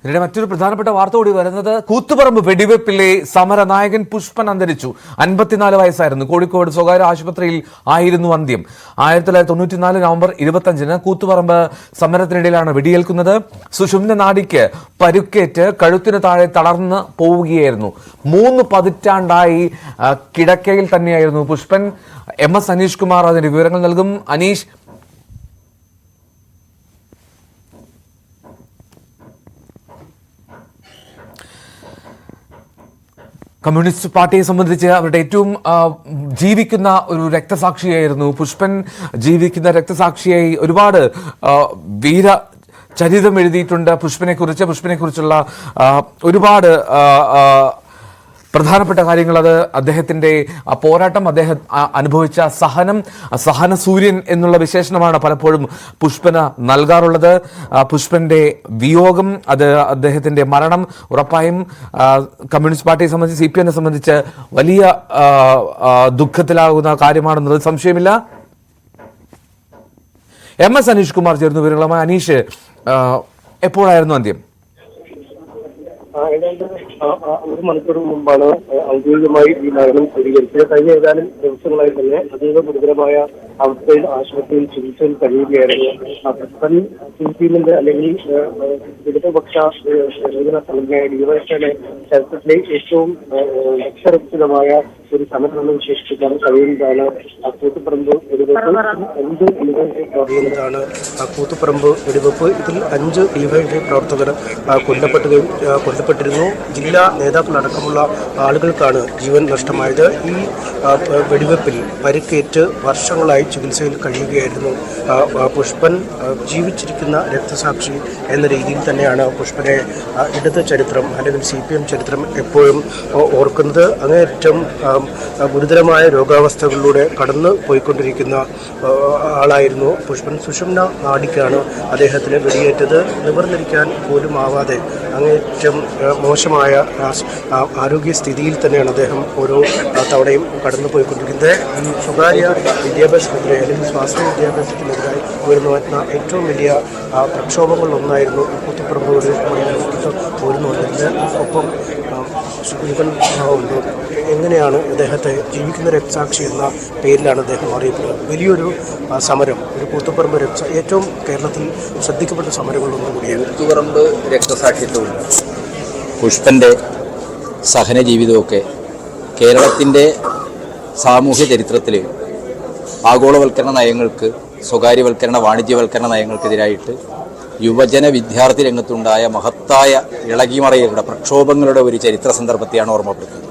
ഇതിനിടെ മറ്റൊരു പ്രധാനപ്പെട്ട വാർത്ത കൂടി വരുന്നത് കൂത്തുപറമ്പ് വെടിവെപ്പിലെ സമരനായകൻ പുഷ്പൻ അന്തരിച്ചു. 54 വയസ്സായിരുന്നു. കോഴിക്കോട് സ്വകാര്യ ആശുപത്രിയിൽ ആയിരുന്നു അന്ത്യം. 1994 നവംബർ 25-ന് കൂത്തുപറമ്പ് സമരത്തിനിടയിലാണ് വെടിയേൽക്കുന്നത്. സുഷുമ്ന നാഡിക്ക് പരുക്കേറ്റ് കഴുത്തിന് താഴെ തളർന്ന് പോവുകയായിരുന്നു. 3 പതിറ്റാണ്ടായി കിടക്കയിൽ തന്നെയായിരുന്നു പുഷ്പൻ. MS അനീഷ് കുമാർ അതിന്റെ വിവരങ്ങൾ നൽകും. അനീഷ്, കമ്മ്യൂണിസ്റ്റ് പാർട്ടിയെ സംബന്ധിച്ച് അവരുടെ ഏറ്റവും ജീവിക്കുന്ന ഒരു രക്തസാക്ഷിയായിരുന്നു പുഷ്പൻ. ജീവിക്കുന്ന രക്തസാക്ഷിയായി ഒരുപാട് വീര ചരിതം എഴുതിയിട്ടുണ്ട് പുഷ്പനെ കുറിച്ചുള്ള ഒരുപാട് പ്രധാനപ്പെട്ട കാര്യങ്ങൾ. അത് അദ്ദേഹത്തിന്റെ പോരാട്ടം, അദ്ദേഹം അനുഭവിച്ച സഹന സൂര്യൻ എന്നുള്ള വിശേഷണമാണ് പലപ്പോഴും പുഷ്പന് നൽകാറുള്ളത്. പുഷ്പന്റെ വിയോഗം, അത് അദ്ദേഹത്തിന്റെ മരണം ഉറപ്പായും കമ്മ്യൂണിസ്റ്റ് പാർട്ടിയെ സംബന്ധിച്ച്, CPM സംബന്ധിച്ച് വലിയ ദുഃഖത്തിലാകുന്ന കാര്യമാണെന്നത് സംശയമില്ല. MS അനീഷ് കുമാർ ചേർന്നു വിവരങ്ങളുമായി. അനീഷ്, എപ്പോഴായിരുന്നു അന്ത്യം? ഏതാണ്ട് 1 മണിക്കൂർ മുമ്പാണ് ഔദ്യോഗികമായി ഈ മരണം സ്ഥിരീകരിച്ചത്. കഴിഞ്ഞ ഏതാനും ദിവസങ്ങളായി തന്നെ അതീവ ഗുരുതരമായ അവസ്ഥയിൽ ആശുപത്രിയിൽ ചികിത്സയിൽ കഴിയുകയായിരുന്നു. പുഷ്പൻ CPM അല്ലെങ്കിൽ ഇടതുപക്ഷ യുവജന സംഘടനയായ ഡിവൈഎഫ്ഐയുടെ ചരിത്രത്തിലെ ഏറ്റവും ലക്ഷ്യരക്ഷിതമായ ഒരു സമരമെന്ന് വിശേഷിപ്പിക്കാൻ കഴിയുന്നതാണ് കൂത്തുപറമ്പ് വെടിവെപ്പ്. 5 ഡിവൈഎഫ്ഐ പ്രവർത്തകരാണ് കൂത്തുപറമ്പ് വെടിവെപ്പ്. ഇതിൽ 5 ഡിവൈഎഫ്ഐ പ്രവർത്തകർ കൊല്ലപ്പെട്ടിരുന്നു. ജില്ലാ നേതാക്കളടക്കമുള്ള ആളുകൾക്കാണ് ജീവൻ നഷ്ടമായത്. ഈ വെടിവെപ്പിൽ പരിക്കേറ്റ് വർഷങ്ങളായി ചികിത്സയിൽ കഴിയുകയായിരുന്നു പുഷ്പൻ. ജീവിച്ചിരിക്കുന്ന രക്തസാക്ഷി എന്ന രീതിയിൽ തന്നെയാണ് പുഷ്പനെ ഇടത് ചരിത്രം അല്ലെങ്കിൽ CPM ചരിത്രം എപ്പോഴും ഓർക്കുന്നത്. അങ്ങേയറ്റം ഗുരുതരമായ രോഗാവസ്ഥകളിലൂടെ കടന്നു പോയിക്കൊണ്ടിരിക്കുന്ന ആളായിരുന്നു പുഷ്പൻ. സുഷുമ്ന നാഡിക്കാണ് അദ്ദേഹത്തിന് വെടിയേറ്റത്. നിവർന്നിരിക്കാൻ പോലും ആവാതെ അങ്ങേറ്റം മോശമായ ആരോഗ്യസ്ഥിതിയിൽ തന്നെയാണ് അദ്ദേഹം ഓരോ തവണയും കടന്നു പോയിക്കൊണ്ടിരിക്കുന്നത്. ഈ സ്വകാര്യ വിദ്യാഭ്യാസത്തിനെതിരെ അല്ലെങ്കിൽ സ്വാശ്രയ വിദ്യാഭ്യാസത്തിനെതിരായി ഉയർന്നു ഏറ്റവും വലിയ പ്രക്ഷോഭങ്ങളിലൊന്നായിരുന്നു കൂത്തുപറമ്പ് പോരുന്നുണ്ട്. ഒപ്പം ഉണ്ട്. എങ്ങനെയാണ് അദ്ദേഹത്തെ ജീവിക്കുന്ന രക്തസാക്ഷി എന്ന പേരിലാണ് അദ്ദേഹം അറിയപ്പെടുന്നത്. വലിയൊരു സമരം, ഒരു കൂത്തുപറമ്പ് ഏറ്റവും കേരളത്തിൽ ശ്രദ്ധിക്കപ്പെട്ട സമരങ്ങളൊന്നും കൂടിയാണ് കൂത്തുപറമ്പ് രക്തസാക്ഷിത്വവും പുഷ്പൻ്റെ സഹന ജീവിതമൊക്കെ കേരളത്തിൻ്റെ സാമൂഹ്യ ചരിത്രത്തിൽ ആഗോളവൽക്കരണ നയങ്ങൾക്ക്, സ്വകാര്യവൽക്കരണ വാണിജ്യവൽക്കരണ നയങ്ങൾക്കെതിരായിട്ട് യുവജന വിദ്യാർത്ഥി രംഗത്തുണ്ടായ മഹത്തായ ഇളകിമറയുടെ പ്രക്ഷോഭങ്ങളുടെ ഒരു ചരിത്ര സന്ദർഭത്തെയാണ് ഓർമ്മപ്പെടുത്തുന്നത്.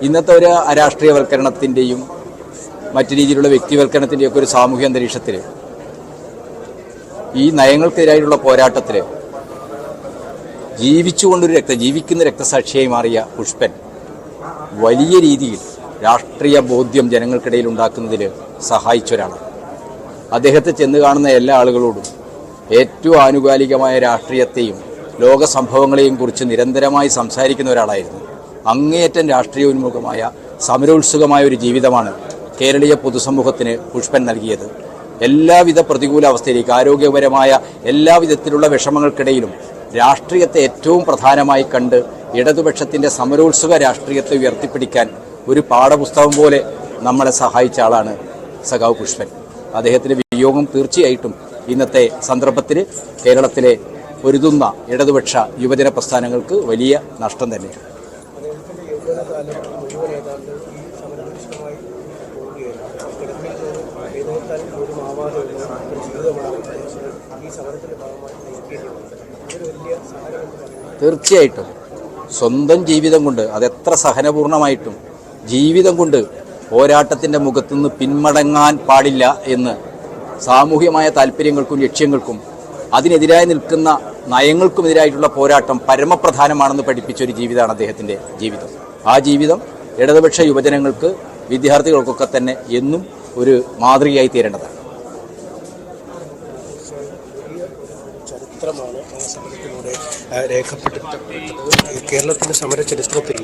ഇന്നത്തെ ഒരു അരാഷ്ട്രീയവൽക്കരണത്തിൻ്റെയും മറ്റു രീതിയിലുള്ള വ്യക്തിവൽക്കരണത്തിൻ്റെയും ഒക്കെ ഒരു സാമൂഹ്യ അന്തരീക്ഷത്തിൽ ഈ നയങ്ങൾക്കെതിരായിട്ടുള്ള പോരാട്ടത്തിൽ ജീവിക്കുന്ന രക്തസാക്ഷിയായി മാറിയ പുഷ്പൻ വലിയ രീതിയിൽ രാഷ്ട്രീയ ബോധ്യം ജനങ്ങൾക്കിടയിൽ ഉണ്ടാക്കുന്നതിൽ സഹായിച്ച ഒരാളാണ്. അദ്ദേഹത്തെ ചെന്ന് കാണുന്ന എല്ലാ ആളുകളോടും ഏറ്റവും ആനുകാലികമായ രാഷ്ട്രീയത്തെയും ലോക സംഭവങ്ങളെയും കുറിച്ച് നിരന്തരമായി സംസാരിക്കുന്ന ഒരാളായിരുന്നു. അങ്ങേയറ്റം രാഷ്ട്രീയോന്മുഖമായ സമരോത്സുകമായ ഒരു ജീവിതമാണ് കേരളീയ പൊതുസമൂഹത്തിന് പുഷ്പൻ നൽകിയത്. എല്ലാവിധ പ്രതികൂല അവസ്ഥയിലേക്ക്, ആരോഗ്യപരമായ എല്ലാവിധത്തിലുള്ള വിഷമങ്ങൾക്കിടയിലും രാഷ്ട്രീയത്തെ ഏറ്റവും പ്രധാനമായി കണ്ട് ഇടതുപക്ഷത്തിൻ്റെ സമരോത്സുക രാഷ്ട്രീയത്തെ ഉയർത്തിപ്പിടിക്കാൻ ഒരു പാഠപുസ്തകം പോലെ നമ്മളെ സഹായിച്ച ആളാണ് സഖാവ് പുഷ്പൻ. അദ്ദേഹത്തിൻ്റെ വിയോഗം തീർച്ചയായിട്ടും ഇന്നത്തെ സന്ദർഭത്തിൽ കേരളത്തിലെ പൊരുതുന്ന ഇടതുപക്ഷ യുവജന പ്രസ്ഥാനങ്ങൾക്ക് വലിയ നഷ്ടം തന്നെയാണ്. തീർച്ചയായിട്ടും സ്വന്തം ജീവിതം കൊണ്ട്, അതെത്ര സഹനപൂർണമായിട്ടും ജീവിതം കൊണ്ട് പോരാട്ടത്തിൻ്റെ മുഖത്തുനിന്ന് പിന്മടങ്ങാൻ പാടില്ല എന്ന് സാമൂഹ്യമായ താല്പര്യങ്ങൾക്കും ലക്ഷ്യങ്ങൾക്കും അതിനെതിരായി നിൽക്കുന്ന നയങ്ങൾക്കുമെതിരായിട്ടുള്ള പോരാട്ടം പരമപ്രധാനമാണെന്ന് പഠിപ്പിച്ച ഒരു ജീവിതമാണ് അദ്ദേഹത്തിൻ്റെ ജീവിതം. ആ ജീവിതം ഇടതുപക്ഷ യുവജനങ്ങൾക്ക്, വിദ്യാർത്ഥികൾക്കൊക്കെ തന്നെ എന്നും ഒരു മാതൃകയായി തീരേണ്ടതാണ്. ചരിത്രമാണ് ആ സമരത്തിലൂടെ രേഖപ്പെടുത്തപ്പെട്ടത്. കേരളത്തിൻ്റെ സമര ചരിത്രത്തിൽ